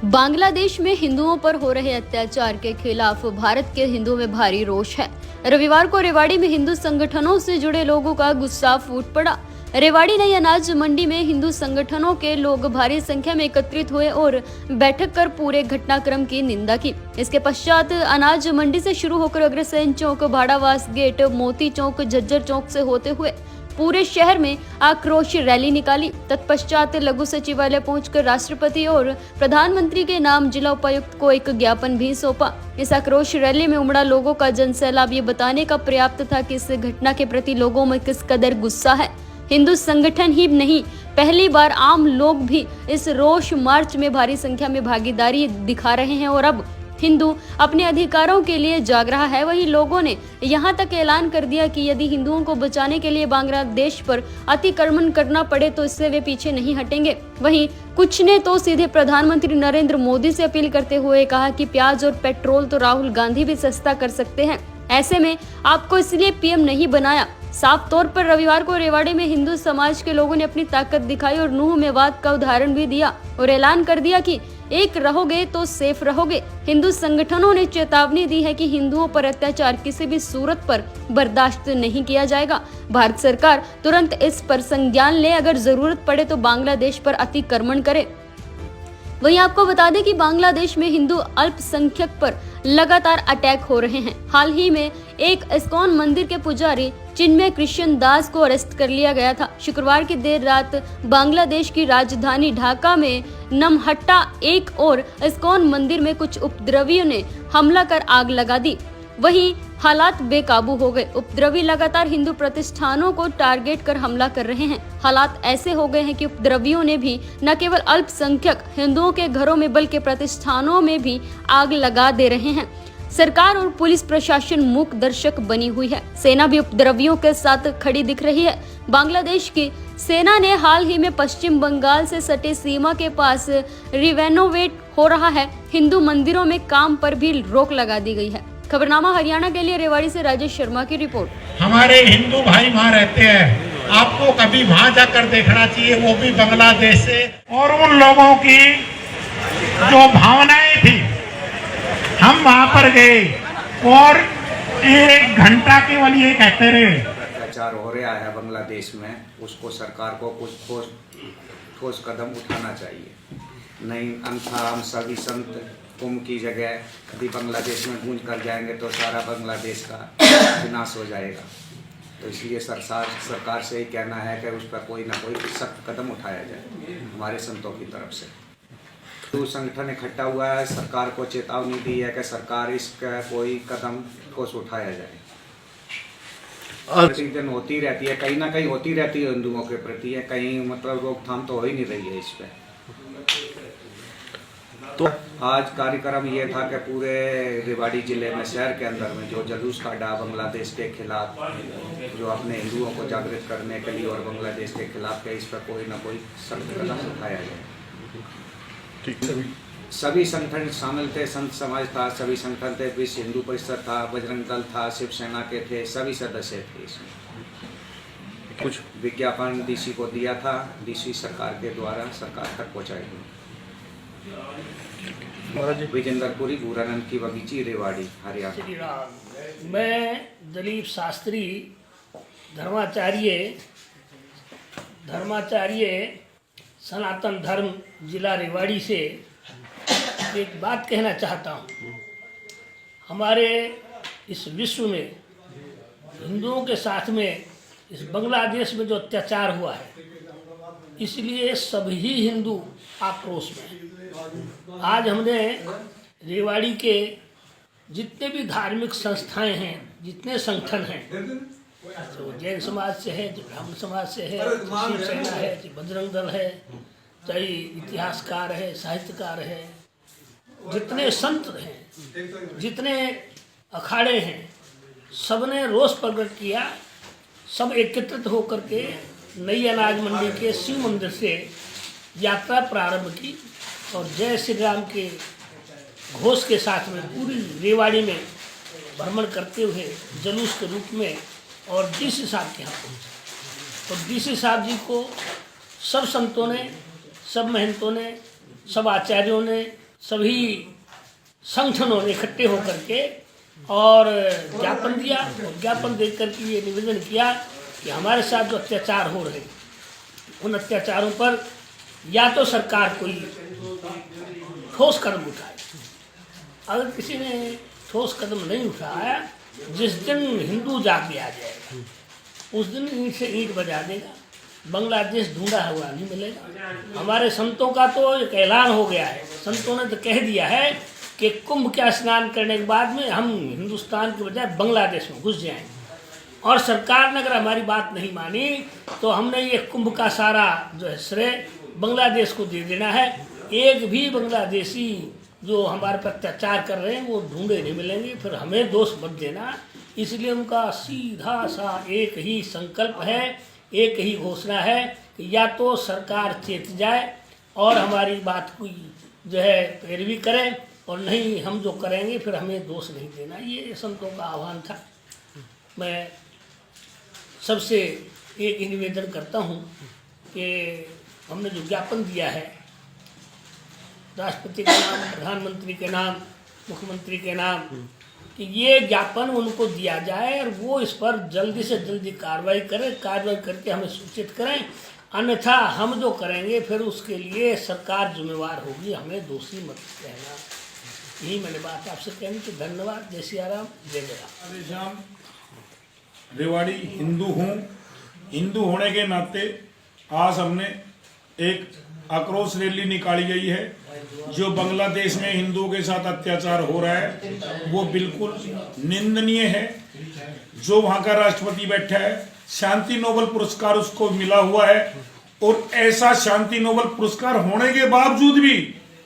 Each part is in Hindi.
बांग्लादेश में हिंदुओं पर हो रहे अत्याचार के खिलाफ भारत के हिंदुओं में भारी रोष है। रविवार को रेवाड़ी में हिंदू संगठनों से जुड़े लोगों का गुस्सा फूट पड़ा। रेवाड़ी नई अनाज मंडी में हिंदू संगठनों के लोग भारी संख्या में एकत्रित हुए और बैठक कर पूरे घटनाक्रम की निंदा की। इसके पश्चात अनाज मंडी से शुरू होकर अग्रसेन चौक, भाड़ावास गेट, मोती चौक, झज्जर चौक से होते हुए पूरे शहर में आक्रोश रैली निकाली। तत्पश्चात लघु सचिवालय पहुंचकर राष्ट्रपति और प्रधानमंत्री के नाम जिला उपायुक्त को एक ज्ञापन भी सौंपा। इस आक्रोश रैली में उमड़ा लोगों का जनसैलाब ये बताने का पर्याप्त था कि इस घटना के प्रति लोगों में किस कदर गुस्सा है। हिंदू संगठन ही नहीं, पहली बार आम लोग भी इस रोष मार्च में भारी संख्या में भागीदारी दिखा रहे हैं और अब हिंदू अपने अधिकारों के लिए जाग रहा है। वहीं लोगों ने यहां तक ऐलान कर दिया कि यदि हिंदुओं को बचाने के लिए बांग्लादेश पर अतिक्रमण करना पड़े तो इससे वे पीछे नहीं हटेंगे। वहीं कुछ ने तो सीधे प्रधानमंत्री नरेंद्र मोदी से अपील करते हुए कहा कि प्याज और पेट्रोल तो राहुल गांधी भी सस्ता कर सकते हैं, ऐसे में आपको इसलिए पीएम नहीं बनाया। साफ तौर पर रविवार को रेवाड़ी में हिंदू समाज के लोगों ने अपनी ताकत दिखाई और नूह मेवात का उदाहरण भी दिया और ऐलान कर दिया कि एक रहोगे तो सेफ रहोगे। हिंदू संगठनों ने चेतावनी दी है कि हिंदुओं पर अत्याचार किसी भी सूरत पर बर्दाश्त नहीं किया जाएगा। भारत सरकार तुरंत इस पर संज्ञान ले, अगर जरूरत पड़े तो बांग्लादेश पर अतिक्रमण करे। वहीं आपको बता दें कि बांग्लादेश में हिंदू अल्पसंख्यक पर लगातार अटैक हो रहे हैं। हाल ही में एक इस्कॉन मंदिर के पुजारी चिन्मय कृष्ण दास को अरेस्ट कर लिया गया था। शुक्रवार की देर रात बांग्लादेश की राजधानी ढाका में नमहट्टा एक और इस्कॉन मंदिर में कुछ उपद्रवियों ने हमला कर आग लगा दी। वहीं हालात बेकाबू हो गए। उपद्रवी लगातार हिंदू प्रतिष्ठानों को टारगेट कर हमला कर रहे हैं। हालात ऐसे हो गए हैं कि उपद्रवियों ने भी न केवल अल्पसंख्यक हिंदुओं के घरों में बल्कि प्रतिष्ठानों में भी आग लगा दे रहे हैं। सरकार और पुलिस प्रशासन मूक दर्शक बनी हुई है। सेना भी उपद्रवियों के साथ खड़ी दिख रही है। बांग्लादेश की सेना ने हाल ही में पश्चिम बंगाल से सटे सीमा के पास रिवेनोवेट हो रहा है हिंदू मंदिरों में काम पर भी रोक लगा दी गई है। खबरनामा हरियाणा के लिए रेवाड़ी से राजेश शर्मा की रिपोर्ट। हमारे हिंदू भाई वहाँ रहते हैं, आपको कभी वहाँ जाकर देखना चाहिए, वो भी बांग्लादेश से। और उन लोगों की जो भावनाएं थी, हम वहाँ पर गए और 1 घंटा केवल ये कहते रहे। अत्याचार हो रहा है बांग्लादेश में, उसको सरकार को कुछ ठोस कदम उठाना चाहिए। नहीं अन्यथा हम सभी संत कुंभ की जगह यदि बांग्लादेश में गूंज कर जाएंगे तो सारा बांग्लादेश का विनाश हो जाएगा। तो इसलिए सरकार से ही कहना है कि उस पर कोई ना कोई सख्त कदम उठाया जाए हमारे संतों की तरफ से। तो संगठन इकट्ठा हुआ है, सरकार को चेतावनी दी है कि सरकार इसका कोई कदम ठोस उठाया जाए। प्रतिदिन होती रहती है, कहीं ना कहीं होती रहती है हिंदुओं के प्रति, है कहीं मतलब रोकथाम तो हो ही नहीं रही है इस पर। तो आज कार्यक्रम ये था कि पूरे रेवाड़ी जिले में, शहर के अंदर में जो जुलूस काटा बांग्लादेश के खिलाफ, जो अपने हिंदुओं को जागृत करने के लिए और बांग्लादेश के खिलाफ के इस पर कोई ना कोई सख्त कदम उठाया जाए। सभी संगठन शामिल थे, संत समाज था, सभी संगठन थे, विश्व हिंदू परिषद था, बजरंग दल था, शिवसेना के थे, सभी सदस्य थे। इसमें कुछ विज्ञापन डीसी को दिया था, डीसी सरकार के द्वारा सरकार तक पहुँचाई गई। विजेंद्रपुरी भूरानंद की बगीची, रेवाड़ी, हरियाणा। मैं दिलीप शास्त्री धर्माचार्य सनातन धर्म जिला रेवाड़ी से एक बात कहना चाहता हूँ। हमारे इस विश्व में हिंदुओं के साथ में इस बांग्लादेश में जो अत्याचार हुआ है, इसलिए सभी हिंदू आक्रोश में। आज हमने रेवाड़ी के जितने भी धार्मिक संस्थाएं हैं, जितने संगठन हैं, तो जैन समाज से है, जो ब्राह्मण समाज से है, शिवसेना है, बजरंग दल है, चाहे इतिहासकार है, साहित्यकार है, जितने संत हैं, जितने अखाड़े हैं, सबने रोष प्रकट किया। सब एकत्रित होकर के नई अनाज मंडी के शिव मंदिर से यात्रा प्रारंभ की और जय श्री राम के घोष के साथ में पूरी रेवाड़ी में भ्रमण करते हुए जुलूस के रूप में और डीसी साहब के यहाँ पहुँचे। और डीसी साहब जी को सब संतों ने, सब महंतों ने, सब आचार्यों ने, सभी संगठनों ने इकट्ठे होकर के और ज्ञापन दिया और ज्ञापन देकर के ये निवेदन किया कि हमारे साथ जो अत्याचार हो रहे उन अत्याचारों पर या तो सरकार कोई ठोस कदम उठाए। अगर किसी ने ठोस कदम नहीं उठाया, जिस दिन हिंदू जाके आ जाएगा उस दिन ईंट से ईंट बजा देगा, बांग्लादेश ढूंढा हुआ नहीं मिलेगा। हमारे संतों का तो एक ऐलान हो गया है, संतों ने तो कह दिया है कि कुंभ का स्नान करने के बाद में हम हिंदुस्तान के बजाय बांग्लादेश में घुस जाएंगे। और सरकार ने अगर हमारी बात नहीं मानी तो हमने ये कुंभ का सारा जो है श्रेय बांग्लादेश को दे देना है। एक भी बांग्लादेशी जो हमारे पर अत्याचार कर रहे हैं वो ढूंढे नहीं मिलेंगे, फिर हमें दोष मत देना। इसलिए उनका सीधा सा एक ही संकल्प है, एक ही घोषणा है कि या तो सरकार चेत जाए और हमारी बात की जो है पैरवी करे, और नहीं हम जो करेंगे फिर हमें दोष नहीं देना। ये संतों का आह्वान था। मैं सबसे एक ही निवेदन करता हूँ कि हमने जो ज्ञापन दिया है राष्ट्रपति के नाम, प्रधानमंत्री के नाम, मुख्यमंत्री के नाम, कि ये ज्ञापन उनको दिया जाए और वो इस पर जल्दी से जल्दी कार्रवाई करें, कार्रवाई करके हमें सूचित करें। अन्यथा हम जो करेंगे फिर उसके लिए सरकार जिम्मेवार होगी, हमें दोषी मत कहना। यही मैंने बात आपसे कहनी थी। धन्यवाद। जय सिया राम, जय जय राम। अरे श्याम, रेवाड़ी हिंदू हूँ, हिंदू होने के नाते आज हमने एक आक्रोश रैली निकाली गई है। जो बांग्लादेश में हिंदुओं के साथ अत्याचार हो रहा है वो बिल्कुल निंदनीय है। जो वहाँ का राष्ट्रपति बैठा है, शांति नोबेल पुरस्कार उसको मिला हुआ है, और ऐसा शांति नोबेल पुरस्कार होने के बावजूद भी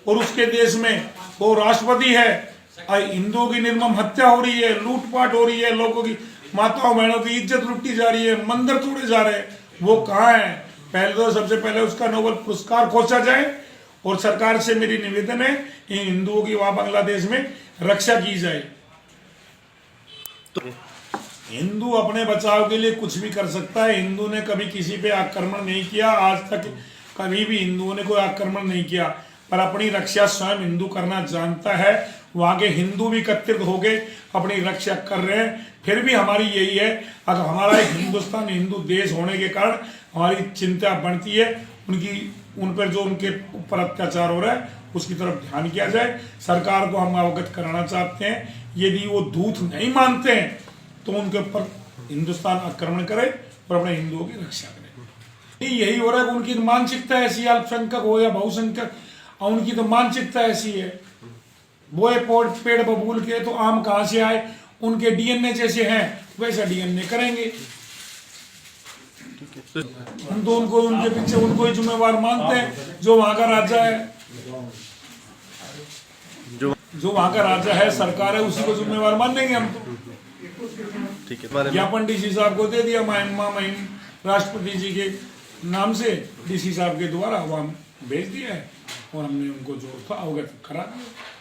और उसके देश में वो राष्ट्रपति है, हिंदुओं की निर्मम हत्या हो रही है, लूटपाट हो रही है, लोगों की माताओं बहनों की इज्जत लुटी जा रही है, मंदिर तोड़े जा रहे हैं, वो कहाँ है? पहले तो सबसे पहले उसका नोबेल पुरस्कार खोजा जाए। और सरकार से मेरी निवेदन है कि हिंदुओं की वहां बांग्लादेश में रक्षा की जाए। तो हिंदू अपने बचाव के लिए कुछ भी कर सकता है। हिंदू ने कभी किसी पे आक्रमण नहीं किया, आज तक कभी भी हिंदुओं ने कोई आक्रमण नहीं किया, पर अपनी रक्षा स्वयं हिंदू करना जानता है। वहाँ के हिंदू भी एकत्रित हो गए, अपनी रक्षा कर रहे हैं। फिर भी हमारी यही है, अगर हमारा एक हिंदुस्तान हिंदू देश होने के कारण हमारी चिंता बढ़ती है, उन पर जो उनके ऊपर अत्याचार हो रहा है उसकी तरफ ध्यान किया जाए। सरकार को हम अवगत कराना चाहते हैं, यदि वो दूत नहीं मानते हैं तो उनके ऊपर हिंदुस्तान आक्रमण करे और अपने हिंदुओं की रक्षा करे। यही हो रहा है कि उनकी मानसिकता ऐसी, अल्पसंख्यक हो या बहुसंख्यक, उनकी तो मानसिकता ऐसी है। बोए पेड़ बबूल के तो आम कहाँ से आए, उनके डीएनए जैसे हैं वैसा डीएनए करेंगे। हम तो उनको उनके पीछे उनको ही जिम्मेवार मानते हैं। जो वहां का राजा है, जो वहां का राजा है, सरकार है, उसी को जिम्मेवार मानेंगे हम तो। ठीक है, ज्ञापन डीसी साहब को दे दिया महिम राष्ट्रपति जी के नाम से, डीसी साहब के द्वारा वहां भेज दिया है और हमने उनको जो था अवगत करा दिया।